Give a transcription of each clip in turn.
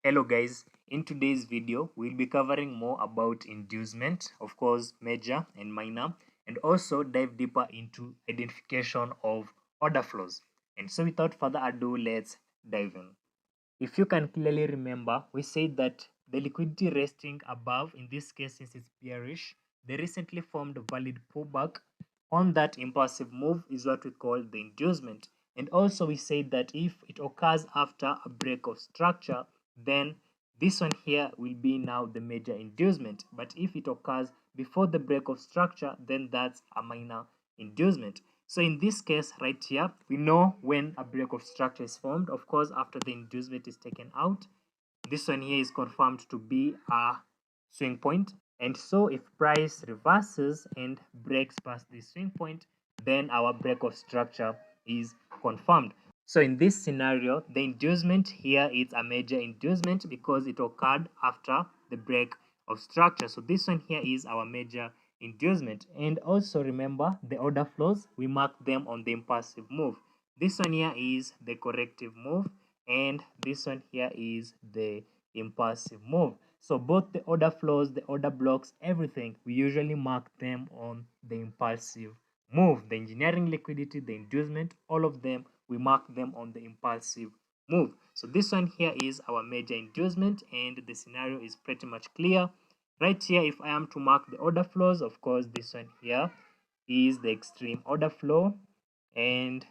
Hello guys, in today's video we'll be covering more about inducement, of course major and minor, and also dive deeper into identification of order flows. And so without further ado, let's dive in. If you can clearly remember, we said that the liquidity resting above, in this case since it's bearish, the recently formed valid pullback on that impulsive move is what we call the inducement. And also we said that if it occurs after a break of structure, then this one here will be now the major inducement. But if it occurs before the break of structure, then that's a minor inducement. So in this case right here, we know when a break of structure is formed, of course, after the inducement is taken out. This one here is confirmed to be a swing point. And so if price reverses and breaks past this swing point, then our break of structure is confirmed. So in this scenario, the inducement here is a major inducement because it occurred after the break of structure. So this one here is our major inducement. And also remember the order flows, we mark them on the impulsive move. This one here is the corrective move, and this one here is the impulsive move. So both the order flows, the order blocks, everything, we usually mark them on the impulsive move. The engineering liquidity, the inducement, all of them, we mark them on the impulsive move. So this one here is our major inducement, and the scenario is pretty much clear. Right here, if I am to mark the order flows, of course, this one here is the extreme order flow, and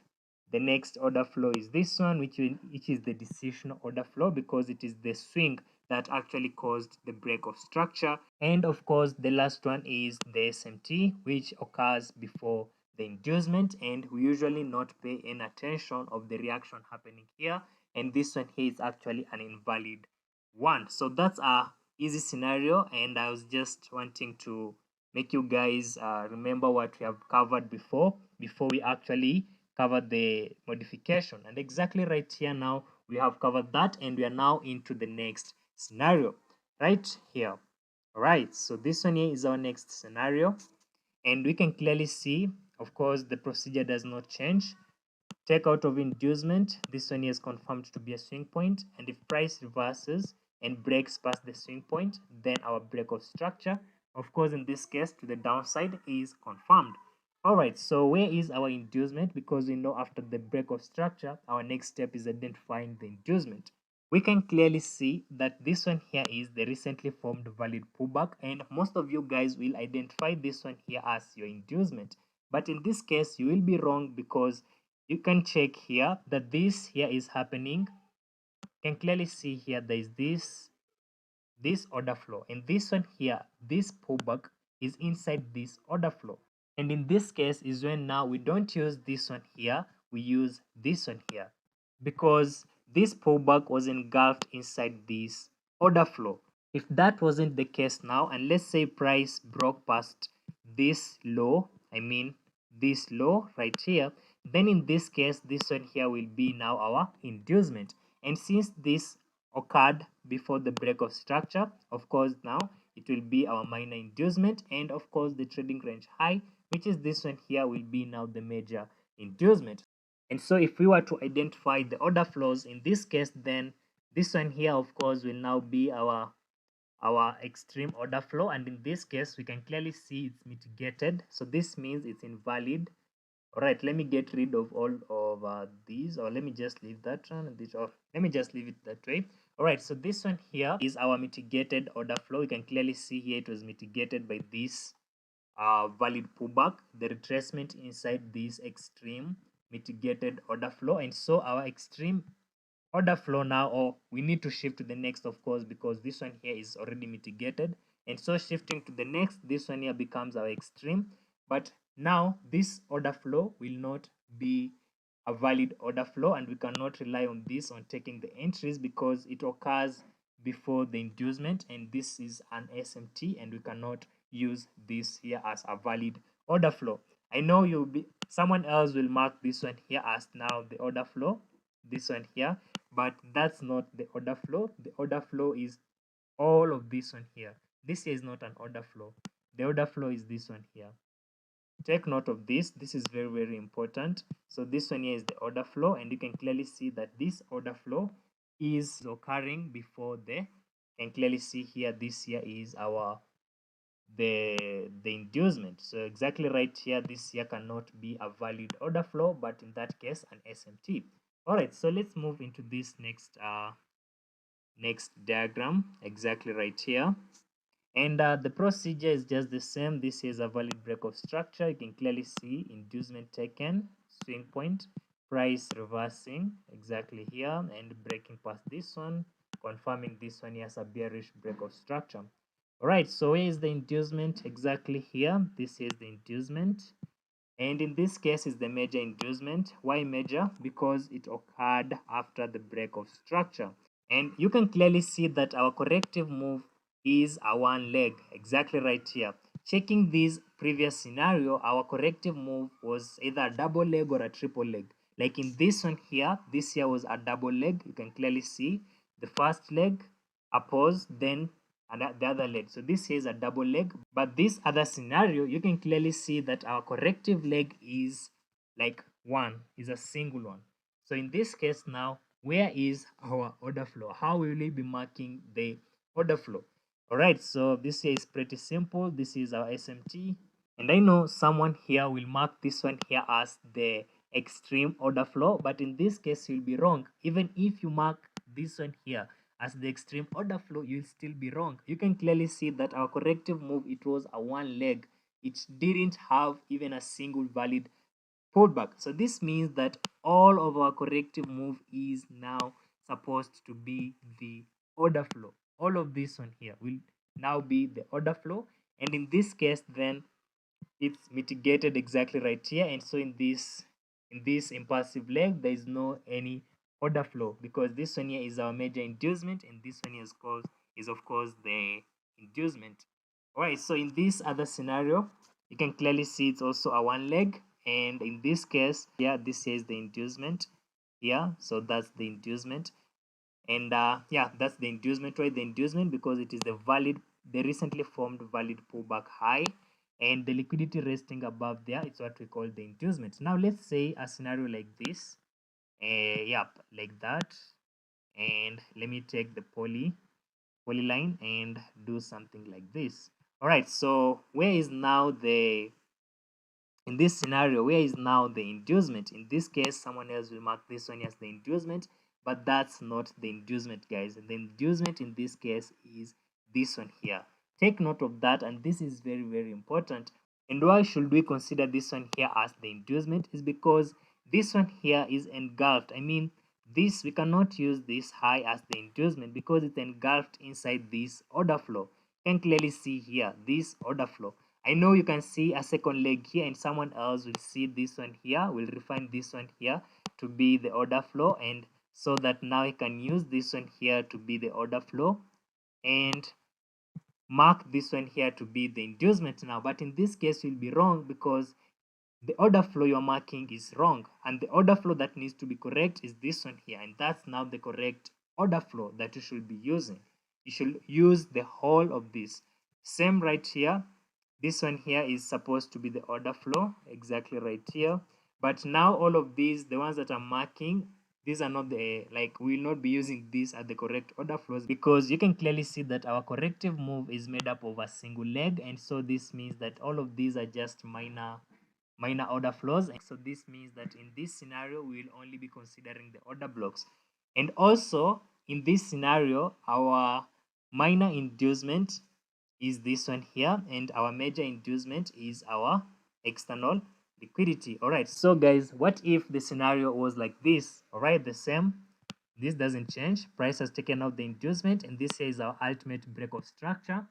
the next order flow is this one, which is the decisional order flow because it is the swing that actually caused the break of structure. And of course, the last one is the SMT, which occurs before the inducement, and we usually not pay any attention of the reaction happening here. And this one here is actually an invalid one. So that's a easy scenario, and I was just wanting to make you guys remember what we have covered before we actually cover the modification. And exactly right here now we have covered that, and we are now into the next scenario right here. All right, so this one here is our next scenario, and we can clearly see, of course, the procedure does not change. Take out of inducement, this one here is confirmed to be a swing point, and if price reverses and breaks past the swing point, then our break of structure, of course in this case to the downside, is confirmed. Alright, so where is our inducement? Because we know after the break of structure, our next step is identifying the inducement. We can clearly see that this one here is the recently formed valid pullback, and most of you guys will identify this one here as your inducement. But in this case, you will be wrong because you can check here that this here is happening. You can clearly see here there is this order flow, and this one here, this pullback is inside this order flow. And in this case is when now we don't use this one here, we use this one here, because this pullback was engulfed inside this order flow. If that wasn't the case now, and let's say price broke past this low, I mean this low right here, then in this case this one here will be now our inducement. And since this occurred before the break of structure, of course now it will be our minor inducement, and of course the trading range high, which is this one here, will be now the major inducement. And so if we were to identify the order flows in this case, then this one here of course will now be our extreme order flow, and in this case we can clearly see it's mitigated, so this means it's invalid. All right, let me get rid of all of these, or let me just leave that one, or let me just leave it that way. All right, so this one here is our mitigated order flow. You can clearly see here it was mitigated by this valid pullback, the retracement inside this extreme mitigated order flow. And so our extreme order flow now, or we need to shift to the next, of course, because this one here is already mitigated. And so shifting to the next, this one here becomes our extreme. But now this order flow will not be a valid order flow, and we cannot rely on this on taking the entries because it occurs before the inducement, and this is an SMT, and we cannot use this here as a valid order flow. I know someone else will mark this one here as now the order flow, this one here, but that's not the order flow. The order flow is all of this one here. This is not an order flow. The order flow is this one here. Take note of this. This is very, very important. So this one here is the order flow, and you can clearly see that this order flow is occurring before the, you can clearly see here, this here is our the inducement. So exactly right here, this here cannot be a valid order flow, but in that case an SMT. All right, so let's move into this next diagram exactly right here. And the procedure is just the same. This is a valid break of structure. You can clearly see inducement taken, swing point, price reversing exactly here, and breaking past this one, confirming this one as a bearish break of structure. All right, so where is the inducement? Exactly here. This is the inducement. And in this case is the major inducement. Why major? Because it occurred after the break of structure. And you can clearly see that our corrective move is a one leg, exactly right here. Checking this previous scenario, our corrective move was either a double leg or a triple leg. Like in this one here, this here was a double leg. You can clearly see the first leg, a pause, then the other leg. So this here is a double leg, but this other scenario, you can clearly see that our corrective leg is like one, is a single one. So in this case now, where is our order flow? How will we be marking the order flow? All right, so this here is pretty simple. This is our SMT. And I know someone here will mark this one here as the extreme order flow, but in this case, you'll be wrong. Even if you mark this one here as the extreme order flow, you'll still be wrong. You can clearly see that our corrective move, it was a one leg. It didn't have even a single valid pullback. So this means that all of our corrective move is now supposed to be the order flow. All of this one here will now be the order flow. And in this case, then it's mitigated exactly right here. And so in this impulsive leg, there is no any order flow, because this one here is our major inducement, and this one here is of course the inducement. All right, so in this other scenario, you can clearly see it's also a one leg, and in this case, yeah, this is the inducement here. So that's the inducement. And yeah, that's the inducement. Why the inducement? Because it is the recently formed valid pullback high, and the liquidity resting above there, it's what we call the inducement. Now let's say a scenario like this, yep, like that. And let me take the polyline and do something like this. All right, so where is now the, in this scenario, where is now the inducement? In this case, someone else will mark this one as the inducement, but that's not the inducement, guys. The inducement in this case is this one here. Take note of that, and this is very, very important. And why should we consider this one here as the inducement? Is because this one here is engulfed. I mean, this, we cannot use this high as the inducement because it's engulfed inside this order flow. You can clearly see here this order flow. I know you can see a second leg here, and someone else will see this one here, will refine this one here to be the order flow, and so that now I can use this one here to be the order flow and mark this one here to be the inducement now. But in this case, you'll be wrong because the order flow you're marking is wrong, and the order flow that needs to be correct is this one here, and that's now the correct order flow that you should be using. You should use the whole of this. Same right here, this one here is supposed to be the order flow exactly right here, but now all of these, the ones that I'm marking, these are not the, like, we will not be using these as the correct order flows, because you can clearly see that our corrective move is made up of a single leg, and so this means that all of these are just minor order flows. So this means that in this scenario, we will only be considering the order blocks. And also in this scenario, our minor inducement is this one here, and our major inducement is our external liquidity. All right, so guys, what if the scenario was like this? All right, the same, this doesn't change. Price has taken out the inducement, and this here is our ultimate break of structure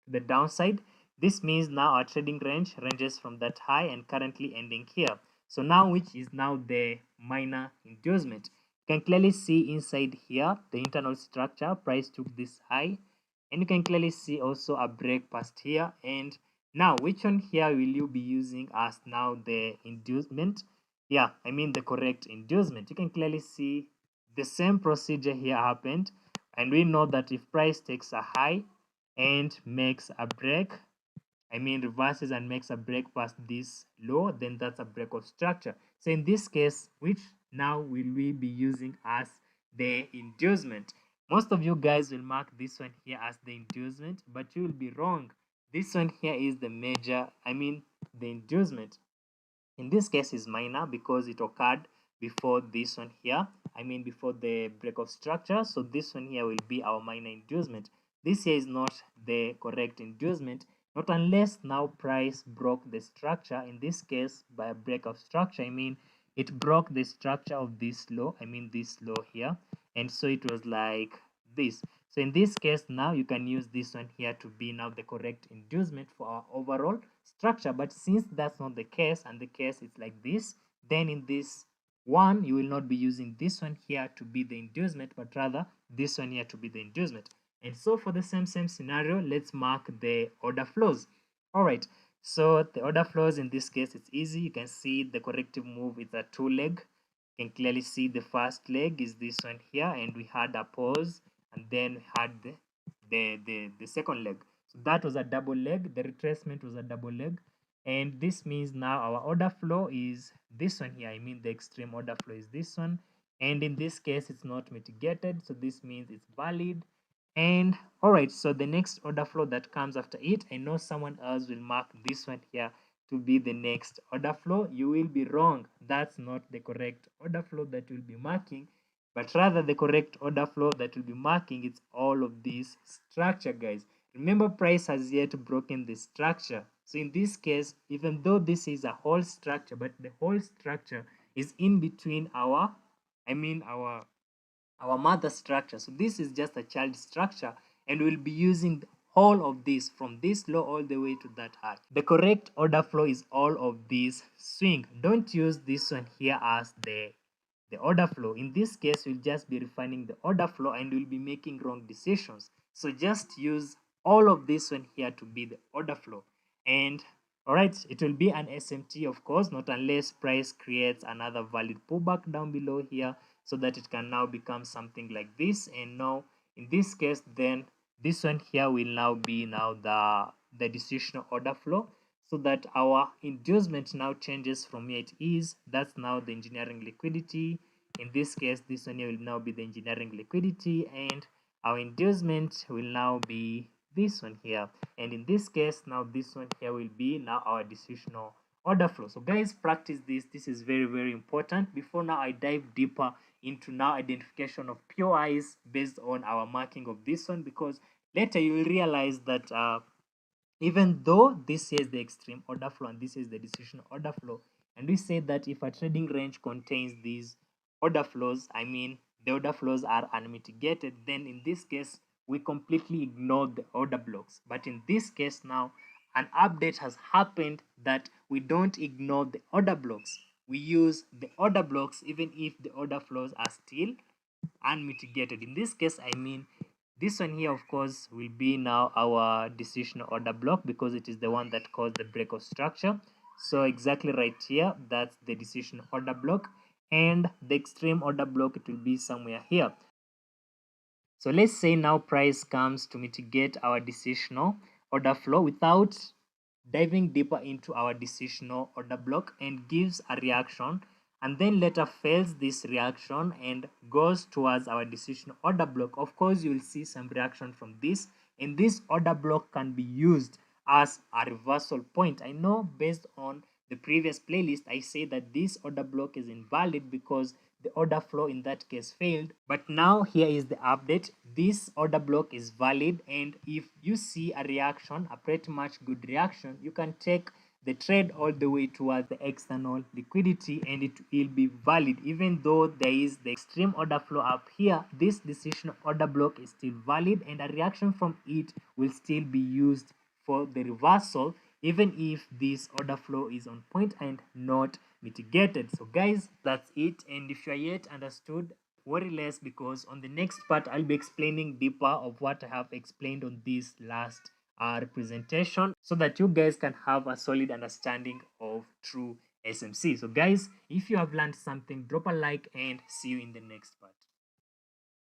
to the downside. This means now our trading range ranges from that high and currently ending here. So now, which is now the minor inducement? You can clearly see inside here the internal structure. Price took this high, and you can clearly see also a break past here. And now, which one here will you be using as now the inducement? Yeah, I mean the correct inducement. You can clearly see the same procedure here happened, and we know that if price takes a high and makes a break, I mean reverses and makes a break past this low, then that's a break of structure. So in this case, which now will we be using as the inducement. Most of you guys will mark this one here as the inducement, but you will be wrong. This one here is the major, the inducement. In this case is minor because it occurred before this one here, before the break of structure. So this one here will be our minor inducement. This here is not the correct inducement, not unless now price broke the structure. In this case, by a break of structure, it broke the structure of this law, this law here, and so it was like this. So in this case, now you can use this one here to be now the correct inducement for our overall structure. But since that's not the case, and the case is like this, then in this one, you will not be using this one here to be the inducement, but rather this one here to be the inducement. And so for the same scenario, let's mark the order flows. All right, so the order flows in this case, it's easy. You can see the corrective move is a 2-leg. You can clearly see the first leg is this one here, and we had a pause, and then we had the second leg. So that was a double leg. The retracement was a double leg, and this means now our order flow is this one here. The extreme order flow is this one, and in this case it's not mitigated, so this means it's valid. And all right, so the next order flow that comes after it, I know someone else will mark this one here to be the next order flow. You will be wrong. That's not the correct order flow that you'll be marking, but rather the correct order flow that will be marking, it's all of this structure, guys. Remember, price has yet broken the structure. So in this case, even though this is a whole structure, but the whole structure is in between our mother structure. So this is just a child structure, and we'll be using all of this from this low all the way to that high. The correct order flow is all of this swing. Don't use this one here as the order flow. In this case, we'll just be refining the order flow and we'll be making wrong decisions. So just use all of this one here to be the order flow. And all right, it will be an SMT, of course, not unless price creates another valid pullback down below here, so that it can now become something like this. And now in this case, then this one here will now be now the decisional order flow, so that our inducement now changes from where it is. That's now the engineering liquidity. In this case, this one here will now be the engineering liquidity, and our inducement will now be this one here. And in this case, now this one here will be now our decisional order flow. So guys, practice this. This is very, very important. Before now I dive deeper into now identification of POIs based on our marking of this one, because later you will realize that even though this is the extreme order flow and this is the decision order flow, and we say that if a trading range contains these order flows, the order flows are unmitigated, then in this case we completely ignore the order blocks. But in this case now, an update has happened that we don't ignore the order blocks. We use the order blocks even if the order flows are still unmitigated. In this case, this one here, of course, will be now our decision order block, because it is the one that caused the break of structure. So exactly right here, that's the decision order block, and the extreme order block, it will be somewhere here. So let's say now price comes to mitigate our decisional order flow without diving deeper into our decisional order block, and gives a reaction, and then later fails this reaction and goes towards our decision order block. Of course, you will see some reaction from this, and this order block can be used as a reversal point. I know based on the previous playlist, I say that this order block is invalid because the order flow in that case failed. But now here is the update. This order block is valid, and if you see a reaction, a pretty much good reaction, you can take the trade all the way towards the external liquidity, and it will be valid. Even though there is the extreme order flow up here, this decision order block is still valid, and a reaction from it will still be used for the reversal, even if this order flow is on point and not mitigated. So guys, that's it. And if you are yet understood, worry less, because on the next part I'll be explaining deeper of what I have explained on this last representation, so that you guys can have a solid understanding of true SMC. So guys, if you have learned something, drop a like and see you in the next part.